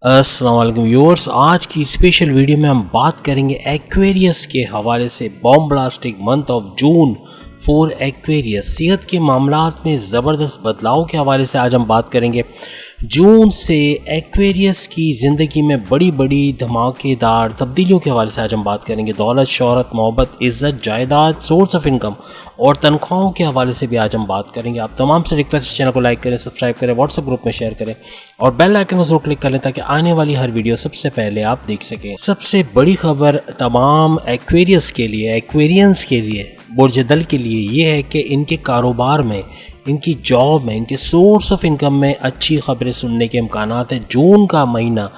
अस्सलाम वालेकुम व्यूअर्स। आज की स्पेशल वीडियो में हम बात करेंगे एक्वेरियस के हवाले से। Bombastic month of June for Aquarius. सेहत के मामलात में ज़बरदस्त बदलाव के हवाले से आज हम बात करेंगे। जून से एक्वेरियस की ज़िंदगी में बड़ी बड़ी धमाकेदार तब्दीलियों के हवाले से आज हम बात करेंगे। दौलत, शोहरत, मोहब्बत, इज़्ज़त, जायदाद, सोर्स ऑफ इनकम और तनख्वाहों के हवाले से भी आज हम बात करेंगे। आप तमाम से रिक्वेस्ट चैनल को लाइक करें, सब्सक्राइब करें, व्हाट्सएप ग्रुप में शेयर करें और बेल आइकन को जरूर क्लिक कर लें ताकि आने वाली हर वीडियो सबसे पहले आप देख सकें। सबसे बड़ी खबर तमाम एक्वेरियस के लिए, एक्वेरियंस के लिए, बुर्ज दल के लिए ये है कि इनके कारोबार में, इनकी जॉब में, इनके सोर्स ऑफ इनकम में अच्छी खबरें सुनने के इम्कानात हैं। जून का महीना,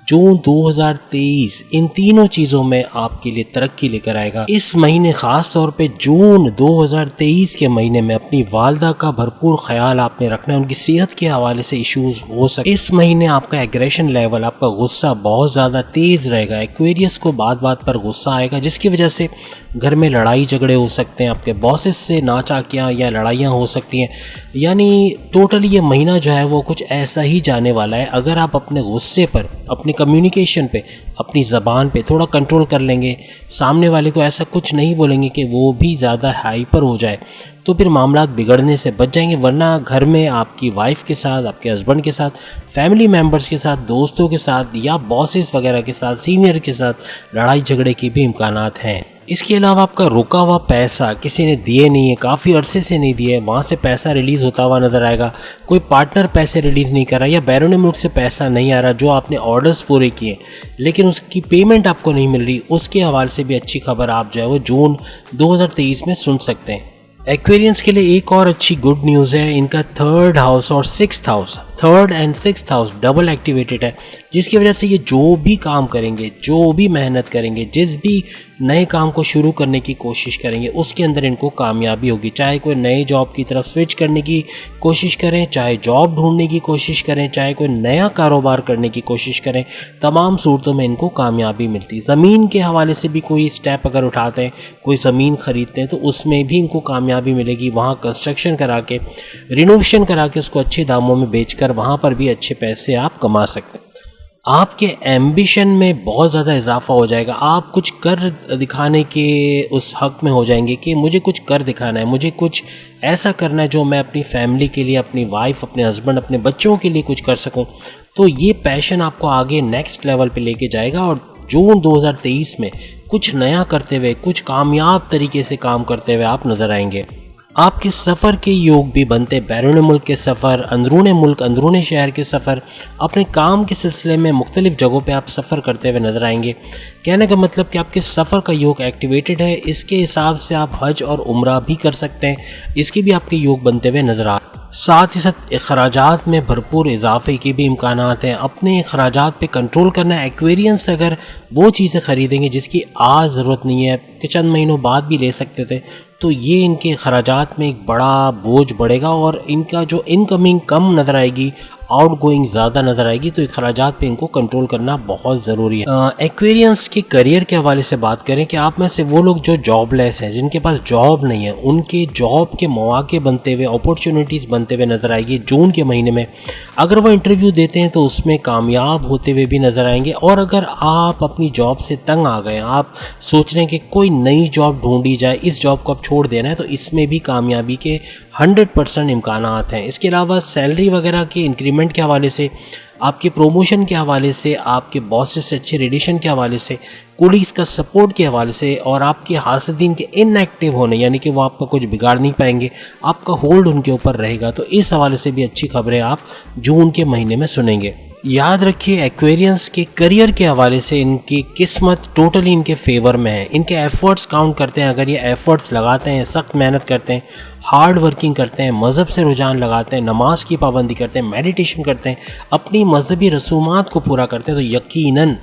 जून 2023 इन तीनों चीज़ों में आपके लिए तरक्की लेकर आएगा। इस महीने ख़ास तौर पे जून 2023 के महीने में अपनी वालदा का भरपूर ख्याल आपने रखना है। उनकी सेहत के हवाले से इश्यूज हो सकते। इस महीने आपका एग्रेशन लेवल, आपका गुस्सा बहुत ज़्यादा तेज़ रहेगा। एक्वेरियस को बात बात पर गुस्सा आएगा जिसकी वजह से घर में लड़ाई झगड़े हो सकते हैं, आपके बॉसेस से नाचाकियाँ या लड़ाइयाँ हो सकती हैं। यानी टोटली ये महीना जो है वो कुछ ऐसा ही जाने वाला है। अगर आप अपने गुस्से पर, अपनी कम्युनिकेशन पे, अपनी ज़बान पे थोड़ा कंट्रोल कर लेंगे, सामने वाले को ऐसा कुछ नहीं बोलेंगे कि वो भी ज़्यादा हाइपर हो जाए, तो फिर मामलात बिगड़ने से बच जाएंगे। वरना घर में आपकी वाइफ के साथ, आपके हस्बैंड के साथ, फैमिली मेम्बर्स के साथ, दोस्तों के साथ या बॉसेस वगैरह के साथ, सीनियर के साथ लड़ाई झगड़े की भी इम्कानात हैं। इसके अलावा आपका रुका हुआ पैसा किसी ने दिए नहीं है, काफ़ी अरसे से नहीं दिए, वहाँ से पैसा रिलीज़ होता हुआ नज़र आएगा। कोई पार्टनर पैसे रिलीज़ नहीं कर रहा या बैरून मुल्क से पैसा नहीं आ रहा जो आपने ऑर्डर्स पूरे किए लेकिन उसकी पेमेंट आपको नहीं मिल रही, उसके हवाले से भी अच्छी खबर आप जो है वो जून 2023 में सुन सकते हैं। एक्वेरियंस के लिए एक और अच्छी गुड न्यूज़ है, इनका थर्ड हाउस और sixth house, third and sixth house double activated है जिसकी वजह से ये जो भी काम करेंगे, जो भी मेहनत करेंगे, जिस भी नए काम को शुरू करने की कोशिश करेंगे उसके अंदर इनको कामयाबी होगी। चाहे कोई नए जॉब की तरफ स्विच करने की कोशिश करें, चाहे जॉब ढूंढने की कोशिश करें, चाहे कोई नया कारोबार करने की कोशिश करें, तमाम सूरतों में इनको कामयाबी मिलती है। ज़मीन के हवाले से भी कोई स्टेप अगर उठाते हैं, कोई ज़मीन ख़रीदते हैं तो उसमें भी इनको कामयाबी मिलेगी। वहाँ कंस्ट्रक्शन करा के, रिनोवेशन करा के उसको अच्छे दामों में बेचकर वहाँ पर भी अच्छे पैसे आप कमा सकते हैं। आपके एम्बिशन में बहुत ज़्यादा इजाफा हो जाएगा। आप कुछ कर दिखाने के उस हक़ में हो जाएंगे कि मुझे कुछ कर दिखाना है, मुझे कुछ ऐसा करना है जो मैं अपनी फैमिली के लिए, अपनी वाइफ, अपने हस्बैंड, अपने बच्चों के लिए कुछ कर सकूं। तो ये पैशन आपको आगे नेक्स्ट लेवल पे लेके जाएगा और जून 2023 में कुछ नया करते हुए, कुछ कामयाब तरीके से काम करते हुए आप नज़र आएंगे। आपके सफ़र के योग भी बनते, बैरून मुल्क के सफ़र, अंदरून मुल्क, अंदरून शहर के सफ़र, अपने काम के सिलसिले में मुख्तलिफ़ जगहों पे आप सफ़र करते हुए नज़र आएंगे। कहने का मतलब कि आपके सफ़र का योग एक्टिवेटेड है, इसके हिसाब से आप हज और उम्रा भी कर सकते हैं, इसके भी आपके योग बनते हुए नज़र आ। साथ ही साथ अखराजात में भरपूर इजाफे के भी इम्कानात हैं। अपने अखराजात पे कंट्रोल करना है। एक्वेरियंस अगर वो चीज़ें ख़रीदेंगे जिसकी आज ज़रूरत नहीं है, कि चंद महीनों बाद भी ले सकते थे, तो ये इनके अखराजात में एक बड़ा बोझ बढ़ेगा और इनका जो इनकमिंग कम नज़र आएगी, आउट गोइंग ज़्यादा नज़र आएगी, तो अखराजात पे इनको कंट्रोल करना बहुत ज़रूरी है। एक्वेरियंस के करियर के हवाले से बात करें कि आप में से वो लोग जो जॉबलेस हैं, जिनके पास जॉब नहीं है, उनके जॉब के मौके बनते हुए, अपॉर्चुनिटीज़ बनते हुए नज़र आएगी जून के महीने में। अगर वो इंटरव्यू देते हैं तो उसमें कामयाब होते हुए भी नज़र आएंगे। और अगर आप अपनी जॉब से तंग आ गए, आप सोच रहे हैं कि कोई नई जॉब ढूंढी जाए, इस जॉब को आप छोड़ देना है, तो इसमें भी कामयाबी के 100% इम्कानात हैं। इसके अलावा सैलरी वगैरह के इंक्रीमेंट के हवाले से, आपके प्रोमोशन के हवाले से, आपके बॉसेस से अच्छे रिलेशन के हवाले से, कोलीग्स का सपोर्ट के हवाले से और आपके हासिदीन के इनएक्टिव होने, यानी कि वो आपका कुछ बिगाड़ नहीं पाएंगे, आपका होल्ड उनके ऊपर रहेगा, तो इस हवाले से भी अच्छी खबरें आप जून के महीने में सुनेंगे। याद रखिए, एक्वेरियंस के करियर के हवाले से इनकी किस्मत टोटली इनके फेवर में है। इनके एफ़र्ट्स काउंट करते हैं। अगर ये एफ़र्ट्स लगाते हैं, सख्त मेहनत करते हैं, हार्ड वर्किंग करते हैं, मज़हब से रुझान लगाते हैं, नमाज की पाबंदी करते हैं, मेडिटेशन करते हैं, अपनी मजहबी रसूमात को पूरा करते हैं, तो यकीनन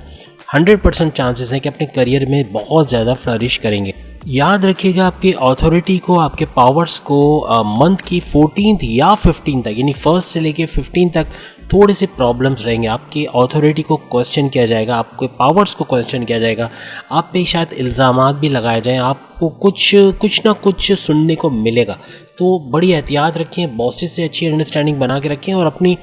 100% चांसेस हैं कि अपने करियर में बहुत ज़्यादा फ्लरिश करेंगे। याद रखिएगा, आपकी अथॉरिटी को, आपके पावर्स को मंथ की 14th या 15th तक, यानी 1st से लेके 15 तक थोड़े से प्रॉब्लम्स रहेंगे। आपकी अथॉरिटी को क्वेश्चन किया जाएगा, आपके पावर्स को क्वेश्चन किया जाएगा, आप पे शायद इल्ज़ामात भी लगाए जाएँ, आपको कुछ ना कुछ सुनने को मिलेगा। तो बड़ी एहतियात रखें, बॉसेस से अच्छी अंडरस्टैंडिंग बना के रखें और अपनी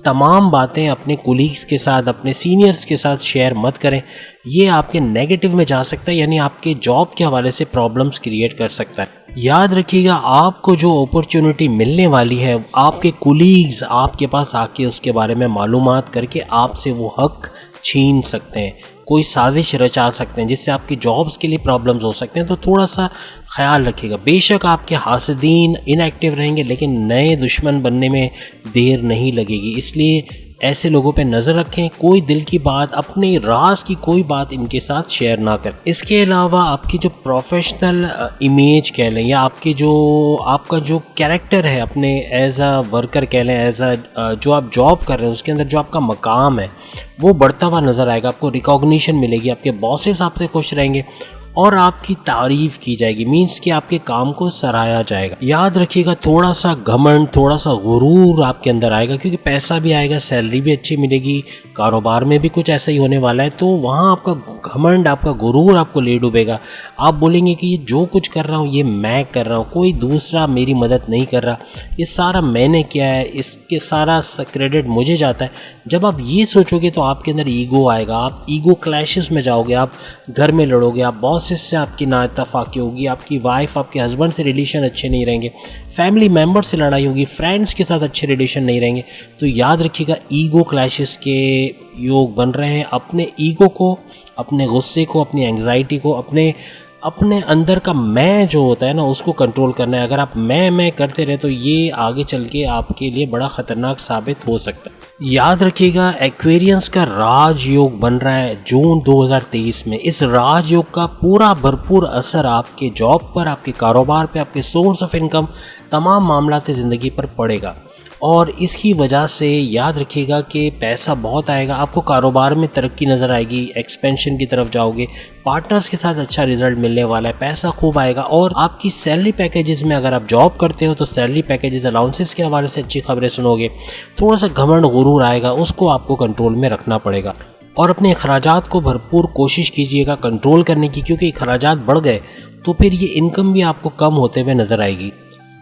तमाम बातें अपने कुलीग्स के साथ, अपने सीनियर्स के साथ शेयर मत करें। ये आपके नेगेटिव में जा सकता है, यानी आपके जॉब के हवाले से प्रॉब्लम्स क्रिएट कर सकता है। याद रखिएगा, आपको जो अपॉर्चुनिटी मिलने वाली है, आपके कुलीग्स आपके पास आके उसके बारे में मालूमात करके आपसे वो हक छीन सकते हैं, कोई साजिश रचा सकते हैं, जिससे आपकी जॉब्स के लिए प्रॉब्लम्स हो सकते हैं। तो थोड़ा सा ख्याल रखिएगा। बेशक आपके हासिदीन इनएक्टिव रहेंगे, लेकिन नए दुश्मन बनने में देर नहीं लगेगी, इसलिए ऐसे लोगों पे नज़र रखें। कोई दिल की बात, अपने राज की कोई बात इनके साथ शेयर ना करें। इसके अलावा आपकी जो प्रोफेशनल इमेज कह लें, या आपका जो कैरेक्टर है अपने एज अ वर्कर कह लें, एज अ जो आप जॉब कर रहे हैं उसके अंदर जो आपका मकाम है वो बढ़ता हुआ नज़र आएगा। आपको रिकॉग्निशन मिलेगी, आपके बॉसेस आपसे खुश रहेंगे और आपकी तारीफ़ की जाएगी, मीन्स कि आपके काम को सराहा जाएगा। याद रखिएगा, थोड़ा सा घमंड, थोड़ा सा गुरूर आपके अंदर आएगा, क्योंकि पैसा भी आएगा, सैलरी भी अच्छी मिलेगी, कारोबार में भी कुछ ऐसा ही होने वाला है। तो वहाँ आपका घमंड, आपका गुरूर आपको ले डूबेगा। आप बोलेंगे कि ये जो कुछ कर रहा हूँ ये मैं कर रहा हूँ, कोई दूसरा मेरी मदद नहीं कर रहा, ये सारा मैंने किया है, इसके सारा क्रेडिट मुझे जाता है। जब आप ये सोचोगे तो आपके अंदर ईगो आएगा, आप ईगो क्लैशेस में जाओगे, आप घर में लड़ोगे, आप बॉसेस से आपकी नाइतफाकी होगी, आपकी वाइफ, आपके हस्बैंड से रिलेशन अच्छे नहीं रहेंगे, फैमिली मेम्बर से लड़ाई होगी, फ्रेंड्स के साथ अच्छे रिलेशन नहीं रहेंगे। तो याद रखिएगा, ईगो क्लैशेस के योग बन रहे हैं। अपने ईगो को, अपने गुस्से को, अपनी एंग्जाइटी को, अपने अंदर का मैं जो होता है ना, उसको कंट्रोल करना है। अगर आप मैं करते रहे तो ये आगे चल के आपके लिए बड़ा ख़तरनाक साबित हो सकता है। याद रखिएगा, एक्वेरियंस का राजयोग बन रहा है जून 2023 में। इस राजयोग का पूरा भरपूर असर आपके जॉब पर, आपके कारोबार पे, आपके सोर्स ऑफ इनकम, तमाम मामलात ज़िंदगी पर पड़ेगा। और इसकी वजह से याद रखिएगा कि पैसा बहुत आएगा, आपको कारोबार में तरक्की नज़र आएगी, एक्सपेंशन की तरफ जाओगे, पार्टनर्स के साथ अच्छा रिजल्ट मिलने वाला है, पैसा खूब आएगा। और आपकी सैलरी पैकेजेस में, अगर आप जॉब करते हो तो सैलरी पैकेजेस, अलाउंसेस के हवाले से अच्छी खबरें सुनोगे। थोड़ा सा घमंड गुरूर आएगा, उसको आपको कंट्रोल में रखना पड़ेगा। और अपने अखराजात को भरपूर कोशिश कीजिएगा कंट्रोल करने की, क्योंकि अखराजात बढ़ गए तो फिर ये इनकम भी आपको कम होते हुए नज़र आएगी।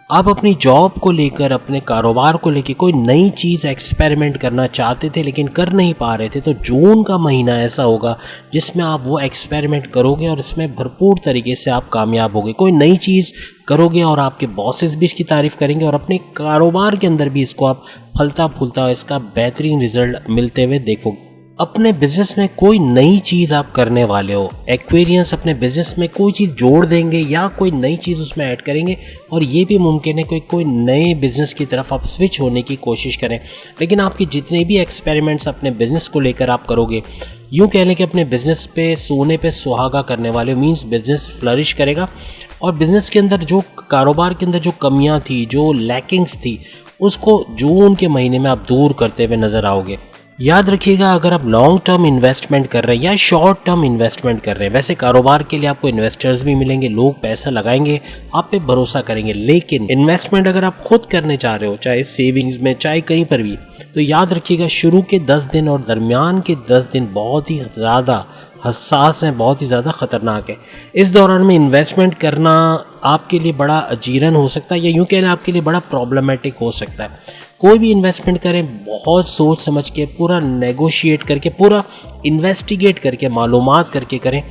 आप अपनी जॉब को लेकर, अपने कारोबार को लेकर कोई नई चीज़ एक्सपेरिमेंट करना चाहते थे लेकिन कर नहीं पा रहे थे, तो जून का महीना ऐसा होगा जिसमें आप वो एक्सपेरिमेंट करोगे और इसमें भरपूर तरीके से आप कामयाब होगे। कोई नई चीज़ करोगे और आपके बॉसेस भी इसकी तारीफ़ करेंगे, और अपने कारोबार के अंदर भी इसको आप फलता फूलता, इसका बेहतरीन रिजल्ट मिलते हुए देखोगे। अपने बिजनेस में कोई नई चीज़ आप करने वाले हो, एक्वेरियंस अपने बिजनेस में कोई चीज़ जोड़ देंगे या कोई नई चीज़ उसमें ऐड करेंगे, और ये भी मुमकिन है कोई नए बिज़नेस की तरफ आप स्विच होने की कोशिश करें। लेकिन आपके जितने भी एक्सपेरिमेंट्स अपने बिज़नेस को लेकर आप करोगे, यूँ कह लें कि अपने बिज़नेस पे सोने पे सुहागा करने वाले, मींस बिज़नेस फ्लरिश करेगा। और बिज़नेस के अंदर जो, कारोबार के अंदर जो कमियाँ थी, जो लैकिंग्स थी, उसको जून के महीने में आप दूर करते हुए नज़र आओगे। याद रखिएगा, अगर आप लॉन्ग टर्म इन्वेस्टमेंट कर रहे हैं या शॉर्ट टर्म इन्वेस्टमेंट कर रहे हैं, वैसे कारोबार के लिए आपको इन्वेस्टर्स भी मिलेंगे, लोग पैसा लगाएंगे, आप पे भरोसा करेंगे। लेकिन इन्वेस्टमेंट अगर आप खुद करने चाह रहे हो, चाहे सेविंग्स में, चाहे कहीं पर भी, तो याद रखिएगा शुरू के 10 दिन और दरमियान के 10 दिन बहुत ही ज़्यादा हसास हैं, बहुत ही ज़्यादा ख़तरनाक है। इस दौरान में इन्वेस्टमेंट करना आपके लिए बड़ा अजीरन हो सकता है, या यूँ कहना आपके लिए बड़ा प्रॉब्लमेटिक हो सकता है। कोई भी इन्वेस्टमेंट करें बहुत सोच समझ के, पूरा नेगोशिएट करके, पूरा इन्वेस्टिगेट करके, मालूमात करके करें,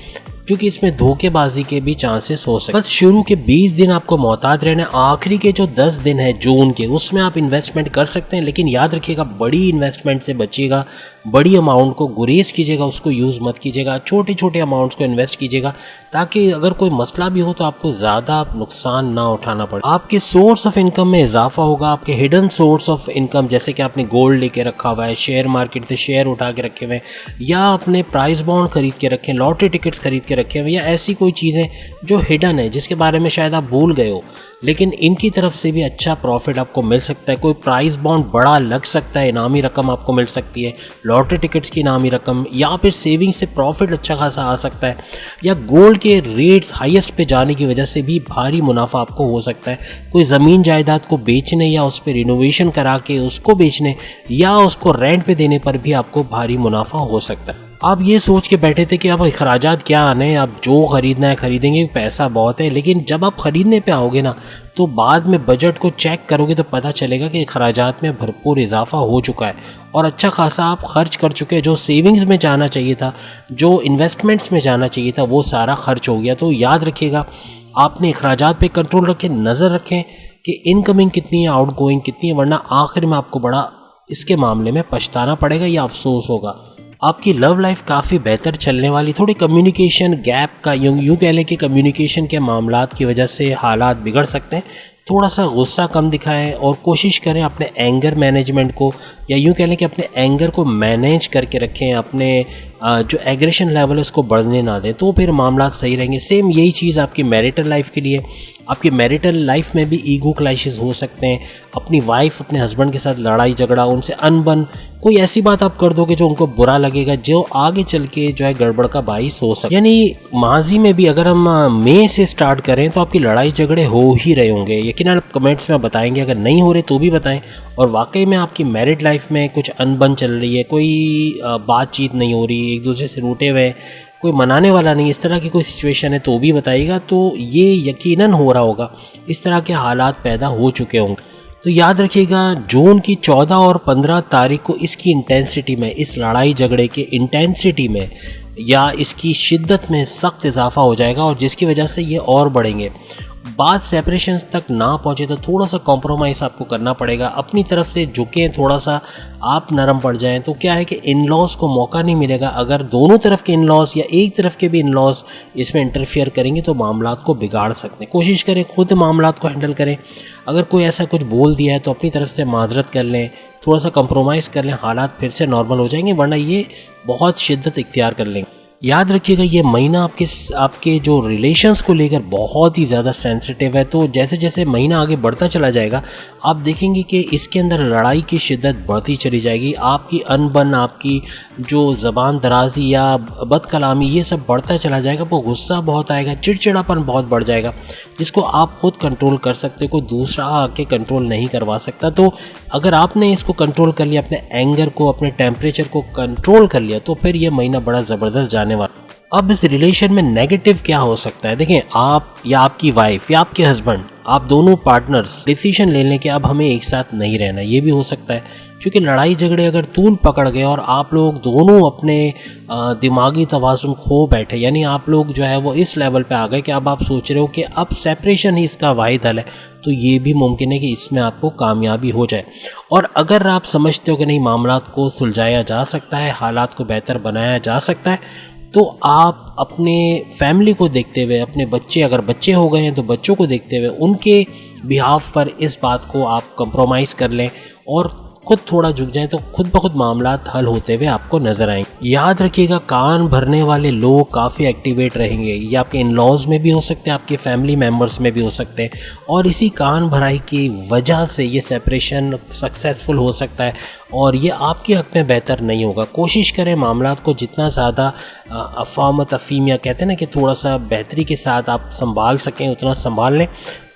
क्योंकि इसमें धोखेबाजी के भी चांसेस हो सकते हैं। बस शुरू के 20 दिन आपको मोहतात रहना है, आखिरी के जो 10 दिन है जून के, उसमें आप इन्वेस्टमेंट कर सकते हैं। लेकिन याद रखिएगा, बड़ी इन्वेस्टमेंट से बचिएगा, बड़ी अमाउंट को गुरेज कीजिएगा, उसको यूज़ मत कीजिएगा, छोटे छोटे अमाउंट्स को इन्वेस्ट कीजिएगा, ताकि अगर कोई मसला भी हो तो आपको ज़्यादा नुकसान ना उठाना पड़े। आपके सोर्स ऑफ इनकम में इजाफा होगा, आपके हिडन सोर्स ऑफ इनकम, जैसे कि आपने गोल्ड लेके रखा हुआ है, शेयर मार्केट से शेयर उठा के रखे हुए हैं, या आपने प्राइस बॉन्ड खरीद के रखे हैं, लॉटरी टिकट्स खरीद के रखे हुए, या ऐसी कोई चीज़ें जो हिडन है, जिसके बारे में शायद आप भूल गए हो, लेकिन इनकी तरफ से भी अच्छा प्रॉफिट आपको मिल सकता है। कोई प्राइस बॉन्ड बड़ा लग सकता है, इनामी रकम आपको मिल सकती है, लॉटरी टिकट्स की इनामी रकम, या फिर सेविंग से प्रॉफिट अच्छा खासा आ सकता है, या गोल्ड के रेट्स हाईएस्ट पे जाने की वजह से भी भारी मुनाफा आपको हो सकता है। कोई ज़मीन जायदाद को बेचने या उस पर रिनोवेशन करा के उसको बेचने या उसको रेंट पे देने पर भी आपको भारी मुनाफा हो सकता है। आप ये सोच के बैठे थे कि अब अखराजात क्या आने हैं, अब जो ख़रीदना है ख़रीदेंगे, पैसा बहुत है। लेकिन जब आप ख़रीदने पे आओगे ना, तो बाद में बजट को चेक करोगे तो पता चलेगा कि अखराजात में भरपूर इजाफा हो चुका है और अच्छा खासा आप खर्च कर चुके हैं। जो सेविंग्स में जाना चाहिए था, जो इन्वेस्टमेंट्स में जाना चाहिए था, वो सारा खर्च हो गया। तो याद रखिएगा, आपने अखराजात पे कंट्रोल रखें, नज़र रखें कि इनकमिंग कितनी है, आउटगोइंग कितनी है, वरना आखिर में आपको बड़ा इसके मामले में पछताना पड़ेगा या अफसोस होगा। आपकी लव लाइफ काफ़ी बेहतर चलने वाली, थोड़ी कम्युनिकेशन गैप का, यूँ कह लें कि कम्युनिकेशन के मामलात की वजह से हालात बिगड़ सकते हैं। थोड़ा सा गुस्सा कम दिखाएं और कोशिश करें अपने एंगर मैनेजमेंट को, या यूँ कह लें कि अपने एंगर को मैनेज करके रखें, अपने जो एग्रेशन लेवल है उसको बढ़ने ना दें, तो फिर मामला सही रहेंगे। सेम यही चीज़ आपकी मैरिटल लाइफ के लिए। आपकी मैरिटल लाइफ में भी ईगो क्लैशेस हो सकते हैं। अपनी वाइफ, अपने हस्बैंड के साथ लड़ाई झगड़ा, उनसे अनबन, कोई ऐसी बात आप कर दोगे जो उनको बुरा लगेगा, जो आगे चल के जो है गड़बड़ का बाइस हो सकता है। यानी माजी में भी अगर हम मई से स्टार्ट करें तो आपकी लड़ाई झगड़े हो ही रहे होंगे। यकीनन आप कमेंट्स में बताएंगे, अगर नहीं हो रहे तो भी बताएं। और वाकई में आपकी मैरिड लाइफ में कुछ अनबन चल रही है, कोई बातचीत नहीं हो रही, एक दूसरे से रूठे हुए, कोई मनाने वाला नहीं, इस तरह की कोई सिचुएशन है तो भी बताइएगा। तो ये यकीनन हो रहा होगा, इस तरह के हालात पैदा हो चुके होंगे। तो याद रखिएगा, जून की 14 और 15 तारीख को इसकी इंटेंसिटी में, इस लड़ाई झगड़े के इंटेंसिटी में या इसकी शिद्दत में सख्त इजाफा हो जाएगा, और जिसकी वजह से ये और बढ़ेंगे। बात सेपरेशन तक ना पहुँचे तो थोड़ा सा कॉम्प्रोमाइज़ आपको करना पड़ेगा, अपनी तरफ से झुकें, थोड़ा सा आप नरम पड़ जाएं। तो क्या है कि इन लॉज को मौका नहीं मिलेगा। अगर दोनों तरफ के इन लॉज या एक तरफ के भी इन लॉज इसमें इंटरफियर करेंगे तो मामलात को बिगाड़ सकते हैं। कोशिश करें खुद मामलात को हैंडल करें। अगर कोई ऐसा कुछ बोल दिया है तो अपनी तरफ से माजरत कर लें, थोड़ा सा कंप्रोमाइज़ कर लें, हालात फिर से नॉर्मल हो जाएंगे, वरना ये बहुत शिद्दत इख्तियार कर लेंगे। याद रखिएगा, ये महीना आपके जो रिलेशंस को लेकर बहुत ही ज़्यादा सेंसिटिव है। तो जैसे जैसे महीना आगे बढ़ता चला जाएगा, आप देखेंगे कि इसके अंदर लड़ाई की शिद्दत बढ़ती चली जाएगी। आपकी अनबन, आपकी जो ज़बान दराजी या बदकलामी, ये सब बढ़ता चला जाएगा। वो गुस्सा बहुत आएगा, चिड़चिड़ापन बहुत बढ़ जाएगा, जिसको आप खुद कंट्रोल कर सकते, कोई दूसरा आके कंट्रोल नहीं करवा सकता। तो अगर आपने इसको कंट्रोल कर लिया, अपने एंगर को, अपने टेम्परेचर को कंट्रोल कर लिया, तो फिर ये महीना बड़ा ज़बरदस्त जाने वाला। अब इस रिलेशन में नेगेटिव क्या हो सकता है? देखें, आप या आपकी वाइफ या आपके हस्बैंड, आप दोनों पार्टनर्स डिसीजन ले लें कि अब हमें एक साथ नहीं रहना। ये भी हो सकता है, क्योंकि लड़ाई झगड़े अगर तूल पकड़ गए और आप लोग दोनों अपने दिमागी तवाज़ुन खो बैठे, यानी आप लोग जो है वो इस लेवल पे आ गए कि अब आप सोच रहे हो कि अब सेपरेशन ही इसका वाहिद हल है, तो ये भी मुमकिन है कि इसमें आपको कामयाबी हो जाए। और अगर आप समझते हो कि नहीं, मामलात को सुलझाया जा सकता है, हालात को बेहतर बनाया जा सकता है, तो आप अपने फैमिली को देखते हुए, अपने बच्चे, अगर बच्चे हो गए हैं तो बच्चों को देखते हुए उनके बिहाफ पर इस बात को आप कंप्रोमाइज़ कर लें और खुद थोड़ा झुक जाएं, तो खुद ब खुद मामलात हल होते हुए आपको नज़र आएंगे। याद रखिएगा, कान भरने वाले लोग काफ़ी एक्टिवेट रहेंगे। ये आपके इन लॉज में भी हो सकते हैं, आपके फैमिली मेम्बर्स में भी हो सकते हैं, और इसी कान भराई की वजह से ये सेपरेशन सक्सेसफुल हो सकता है और ये आपके हक़ में बेहतर नहीं होगा। कोशिश करें मामलात को जितना ज़्यादा अफ़ाम तफ़ीम, या कहते हैं ना कि थोड़ा सा बेहतरी के साथ आप संभाल सकें उतना संभाल लें,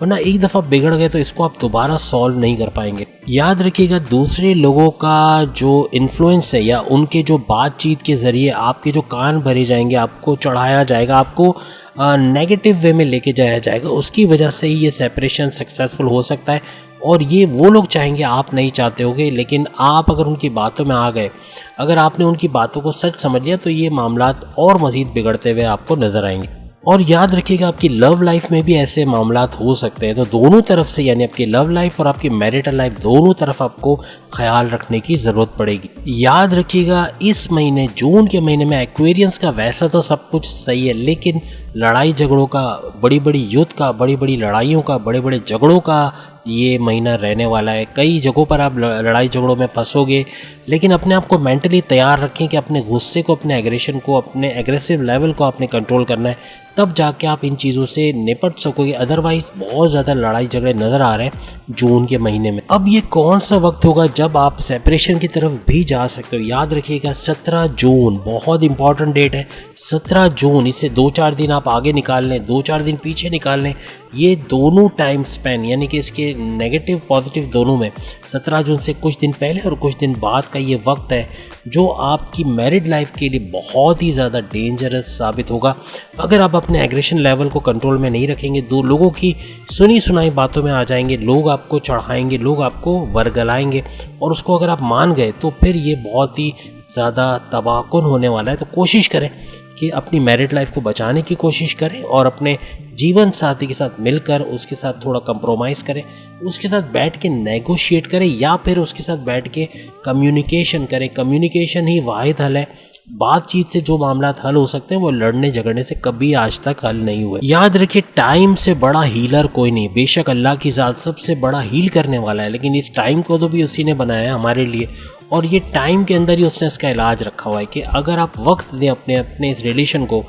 वरना एक दफ़ा बिगड़ गए तो इसको आप दोबारा सॉल्व नहीं कर पाएंगे। याद रखिएगा, दूसरे लोगों का जो इन्फ्लुएंस है या उनके जो बातचीत के ज़रिए आपके जो कान भरे जाएंगे, आपको चढ़ाया जाएगा, आपको नेगेटिव वे में लेके जाया जाएगा, उसकी वजह से ही ये सेपरेशन सक्सेसफुल हो सकता है। और ये वो लोग चाहेंगे, आप नहीं चाहते होगे, लेकिन आप अगर उनकी बातों में आ गए, अगर आपने उनकी बातों को सच समझ लिया, तो ये मामलात और मज़ीद बिगड़ते हुए आपको नज़र आएंगे। और याद रखिएगा, आपकी लव लाइफ में भी ऐसे मामलात हो सकते हैं, तो दोनों तरफ से, यानी आपकी लव लाइफ और आपकी मैरिटल लाइफ, दोनों तरफ आपको ख्याल रखने की ज़रूरत पड़ेगी। याद रखिएगा, इस महीने, जून के महीने में एक्वेरियंस का वैसा तो सब कुछ सही है, लेकिन लड़ाई झगड़ों का, बड़ी बड़ी युद्ध का, बड़ी बड़ी लड़ाइयों का, बड़े बड़े झगड़ों का ये महीना रहने वाला है। कई जगहों पर आप लड़ाई झगड़ों में फंसोगे, लेकिन अपने आप को मेंटली तैयार रखें कि अपने गुस्से को, अपने एग्रेशन को, अपने एग्रेसिव लेवल को आपने कंट्रोल करना है, तब जाके आप इन चीज़ों से निपट सकोगे। अदरवाइज़ बहुत ज़्यादा लड़ाई झगड़े नज़र आ रहे हैं जून के महीने में। अब ये कौन सा वक्त होगा जब आप सेपरेशन की तरफ भी जा सकते हो? याद रखिएगा, 17 जून बहुत इंपॉर्टेंट डेट है। 17 जून, इससे 2-4 दिन आप आप आगे निकाल लें, 2-4 दिन पीछे निकाल लें, ये दोनों टाइम स्पैन यानी कि इसके नेगेटिव पॉजिटिव दोनों में 17 जून से कुछ दिन पहले और कुछ दिन बाद का ये वक्त है जो आपकी मैरिड लाइफ के लिए बहुत ही ज़्यादा डेंजरस साबित होगा। अगर आप अपने एग्रेशन लेवल को कंट्रोल में नहीं रखेंगे, दो लोगों की सुनी सुनाई बातों में आ जाएंगे, लोग आपको चढ़ाएंगे, लोग आपको वर्गलाएंगे और उसको अगर आप मान गए तो फिर ये बहुत ही ज़्यादा तबाहकुन होने वाला है। तो कोशिश करें कि अपनी मैरिड लाइफ को बचाने की कोशिश करें और अपने जीवन साथी के साथ मिलकर उसके साथ थोड़ा कंप्रोमाइज़ करें, उसके साथ बैठ के नेगोशिएट करें या फिर उसके साथ बैठ के कम्युनिकेशन करें। कम्युनिकेशन ही वाहिद हल है। बातचीत से जो मामला हल हो सकते हैं वो लड़ने झगड़ने से कभी आज तक हल नहीं हुए। याद रखिए, टाइम से बड़ा हीलर कोई नहीं। बेशक अल्लाह की ज़ात सबसे बड़ा हील करने वाला है, लेकिन इस टाइम को तो भी उसी ने बनाया है हमारे लिए और ये टाइम के अंदर ही उसने इसका इलाज रखा हुआ है कि अगर आप वक्त दें अपने इस रिलेशन को,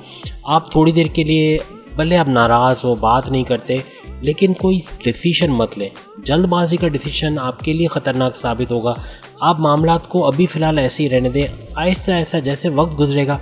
आप थोड़ी देर के लिए भले आप नाराज़ हो, बात नहीं करते, लेकिन कोई डिसीशन मत लें। जल्दबाजी का डिसीशन आपके लिए ख़तरनाक साबित होगा। आप मामलात को अभी फ़िलहाल ऐसे ही रहने दें। आहिस्ता आहिस्ता जैसे वक्त गुजरेगा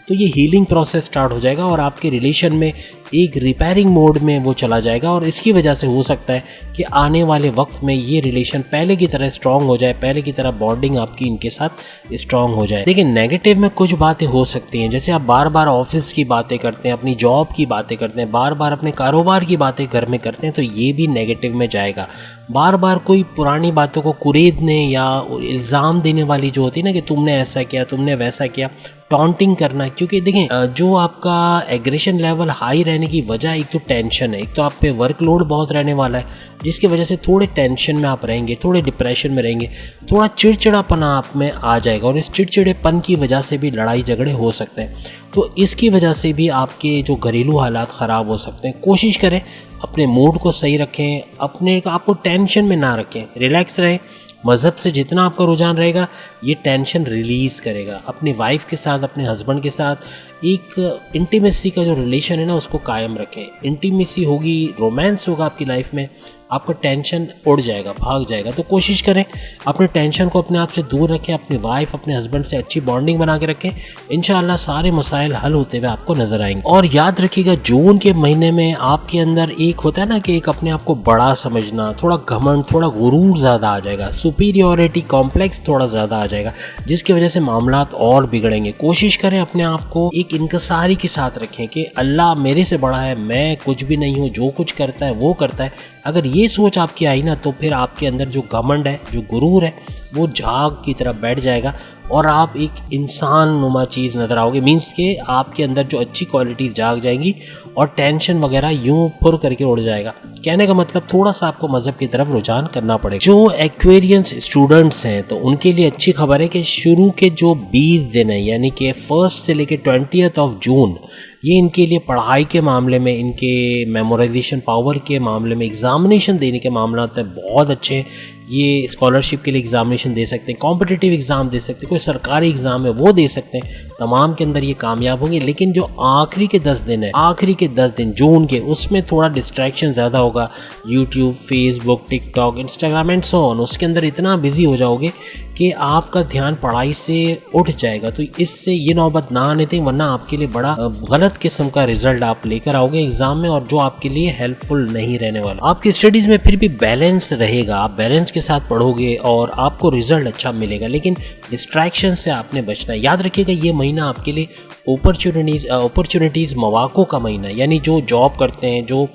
तो ये हीलिंग प्रोसेस स्टार्ट हो जाएगा और आपके रिलेशन में एक रिपेयरिंग मोड में वो चला जाएगा और इसकी वजह से हो सकता है कि आने वाले वक्त में ये रिलेशन पहले की तरह स्ट्रांग हो जाए, पहले की तरह बॉन्डिंग आपकी इनके साथ स्ट्रांग हो जाए। लेकिन नेगेटिव में कुछ बातें हो सकती हैं, जैसे आप बार बार ऑफिस की बातें करते हैं, अपनी जॉब की बातें करते हैं, बार बार अपने कारोबार की बातें घर में करते हैं, तो ये भी नेगेटिव में जाएगा। बार बार कोई पुरानी बातों को कुरेदने या इल्ज़ाम देने वाली जो होती है ना कि तुमने ऐसा किया, तुमने वैसा किया, टॉन्टिंग करना, क्योंकि देखें जो आपका एग्रेशन लेवल हाई रहने की वजह एक तो टेंशन है, एक तो आप पे वर्कलोड बहुत रहने वाला है जिसकी वजह से थोड़े टेंशन में आप रहेंगे, थोड़े डिप्रेशन में रहेंगे, थोड़ा चिड़चिड़ापना आप में आ जाएगा और इस चिड़चिड़ेपन की वजह से भी लड़ाई झगड़े हो सकते हैं। तो इसकी वजह से भी आपके जो घरेलू हालात ख़राब हो सकते हैं। कोशिश करें अपने मूड को सही रखें, अपने आपको टेंशन में ना रखें, रिलैक्स रहें। मज़हब से जितना आपका रुझान रहेगा ये टेंशन रिलीज़ करेगा। अपनी वाइफ के साथ, अपने हस्बैंड के साथ एक इंटीमेसी का जो रिलेशन है ना उसको कायम रखें। इंटीमेसी होगी, रोमांस होगा आपकी लाइफ में, आपका टेंशन उड़ जाएगा, भाग जाएगा। तो कोशिश करें अपने टेंशन को अपने आप से दूर रखें, अपनी वाइफ अपने हस्बैंड से अच्छी बॉन्डिंग बना के रखें। इंशाअल्लाह सारे मसाइल हल होते हुए आपको नज़र आएंगे। और याद रखिएगा, जून के महीने में आपके अंदर एक होता है ना कि एक अपने आप को बड़ा समझना, थोड़ा घमंड, थोड़ा गुरूर ज़्यादा आ जाएगा, सुपीरियॉरिटी कॉम्प्लेक्स थोड़ा ज़्यादा आ जाएगा, जिसकी वजह से मामलात और बिगड़ेंगे। कोशिश करें अपने आप को एक इनकसारी के साथ रखें कि अल्लाह मेरे से बड़ा है, मैं कुछ भी नहीं हूँ, जो कुछ करता है वो करता है। अगर ये सोच आपकी आई ना तो फिर आपके अंदर जो घमंड है, जो गुरूर है, वो झाग की तरफ बैठ जाएगा और आप एक इंसान नुमा चीज़ नज़र आओगे। मीन्स के आपके अंदर जो अच्छी क्वालिटीज़ जाग जाएंगी और टेंशन वगैरह यूं फुर करके उड़ जाएगा। कहने का मतलब थोड़ा सा आपको मज़हब की तरफ रुझान करना पड़ेगा। जो एक्वेरियंस स्टूडेंट्स हैं तो उनके लिए अच्छी खबर है कि शुरू के जो 20 दिन हैं यानी कि 1 से लेकर 20 जून, ये इनके लिए पढ़ाई के मामले में, इनके मेमोराइजेशन पावर के मामले में, एग्ज़ामिनेशन देने के मामला में बहुत अच्छे हैं। ये स्कॉलरशिप के लिए एग्ज़ामिनेशन दे सकते हैं, कॉम्पिटिटिव एग्ज़ाम दे सकते हैं, कोई सरकारी एग्ज़ाम है वो दे सकते हैं, तमाम के अंदर ये कामयाब होंगे। लेकिन जो आखिरी के 10 दिन है, आखिरी के 10 दिन जून के, उसमें थोड़ा डिस्ट्रैक्शन ज़्यादा होगा। YouTube, Facebook, TikTok, Instagram and so on, उसके अंदर इतना बिजी हो जाओगे कि आपका ध्यान पढ़ाई से उठ जाएगा। तो इससे ये नौबत ना आने दें, वरना आपके लिए बड़ा गलत किस्म का रिजल्ट आप लेकर आओगे एग्जाम में और जो आपके लिए हेल्पफुल नहीं रहने वाला। आपकी स्टडीज़ में फिर भी बैलेंस रहेगा, आप बैलेंस के साथ पढ़ोगे और आपको रिजल्ट अच्छा मिलेगा, लेकिन डिस्ट्रैक्शन से आपने बचना है। याद रखिएगा ये महीना आपके लिए अपॉर्चुनिटीज़ मौक़ों का महीना है। यानी जो जॉब करते हैं, जो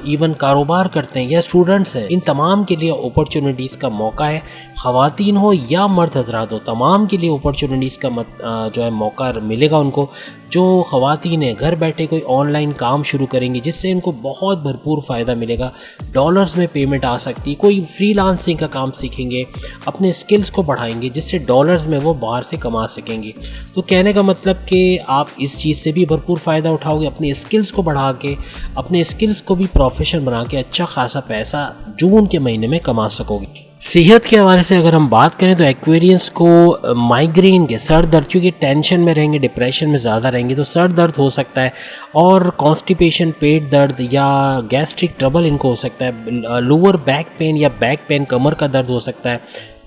इवन कारोबार करते हैं या स्टूडेंट्स हैं, इन तमाम के लिए अपॉर्चुनिटीज़ का मौका है। ख़वातीन हो या मर्द हजरात हो, तमाम के लिए अपॉर्चुनिटीज़ का जो है मौका मिलेगा उनको। जो ख़वातीन हैं घर बैठे कोई ऑनलाइन काम शुरू करेंगी जिससे इनको बहुत भरपूर फ़ायदा मिलेगा, डॉलर्स में पेमेंट आ सकती है। कोई फ्रीलांसिंग का काम सीखेंगे, अपने स्किल्स को बढ़ाएंगे जिससे डॉलर्स में वो बाहर से कमा सकेंगे। तो कहने का मतलब कि आप इस चीज़ से भी भरपूर फ़ायदा उठाओगे, अपने स्किल्स को बढ़ा के, अपने स्किल्स को भी प्रोफेशन बना के अच्छा खासा पैसा जून के महीने में कमा सकोगे। सेहत के हवाले से अगर हम बात करें तो एक्वेरियंस को माइग्रेन के, सर दर्द, क्योंकि टेंशन में रहेंगे, डिप्रेशन में ज़्यादा रहेंगे तो सर दर्द हो सकता है और कॉन्स्टिपेशन, पेट दर्द या गैस्ट्रिक ट्रबल इनको हो सकता है। लोअर बैक पेन या बैक पेन, कमर का दर्द हो सकता है,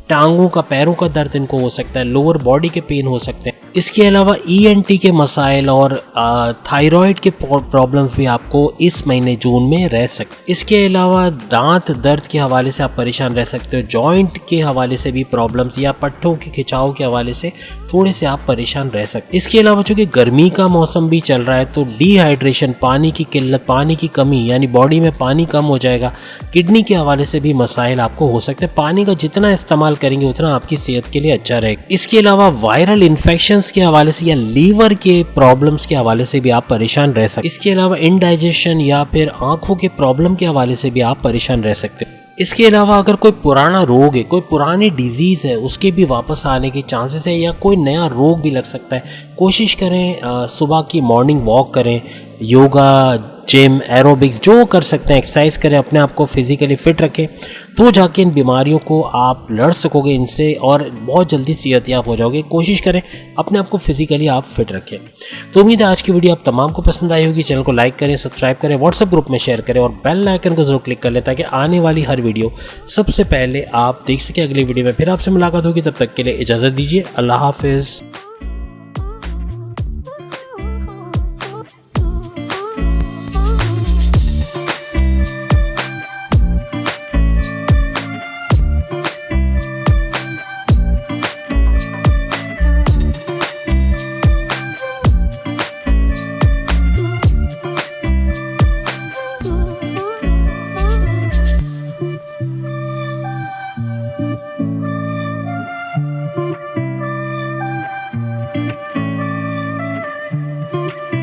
टांगों का, पैरों का दर्द इनको हो सकता है, लोअर बॉडी के पेन हो सकते हैं। इसके अलावा ENT के मसाइल और थायराइड के प्रॉब्लम्स भी आपको इस महीने जून में रह सकते। इसके अलावा दांत दर्द के हवाले से आप परेशान रह सकते हो, जॉइंट के हवाले से भी प्रॉब्लम्स या पट्टों के खिंचाव के हवाले से थोड़े से आप परेशान रह सकते। इसके अलावा चूंकि गर्मी का मौसम भी चल रहा है तो डिहाइड्रेशन, पानी की किल्लत, पानी की कमी यानी बॉडी में पानी कम हो जाएगा, किडनी के हवाले से भी मसाइल आपको हो सकते हैं। पानी का जितना इस्तेमाल करेंगे उतना आपकी सेहत के लिए अच्छा रहेगा। इसके अलावा वायरल इन्फेक्शंस के हवाले से या लीवर के प्रॉब्लम्स के हवाले से भी आप परेशान रह सकते। इसके अलावा इंडाइजेशन या फिर आंखों के प्रॉब्लम के हवाले से भी आप परेशान रह सकते हैं। इसके अलावा अगर कोई पुराना रोग है, कोई पुरानी डिजीज़ है, उसके भी वापस आने के चांसेस है या कोई नया रोग भी लग सकता है। कोशिश करें सुबह की मॉर्निंग वॉक करें, योगा, जिम, एरोबिक्स जो कर सकते हैं एक्सरसाइज करें, अपने आप को फिजिकली फिट रखें, तो जाके इन बीमारियों को आप लड़ सकोगे इनसे और बहुत जल्दी सेहतयाब हो जाओगे। कोशिश करें अपने आप को फिजिकली आप फिट रखें। तो उम्मीद है आज की वीडियो आप तमाम को पसंद आई होगी। चैनल को लाइक करें, सब्सक्राइब करें, व्हाट्सएप ग्रुप में शेयर करें और बेल आइकन को जरूर क्लिक कर लें ताकि आने वाली हर वीडियो सबसे पहले आप देख सकें। अगली वीडियो में फिर आपसे मुलाकात होगी, तब तक के लिए इजाज़त दीजिए। अल्लाह हाफिज़।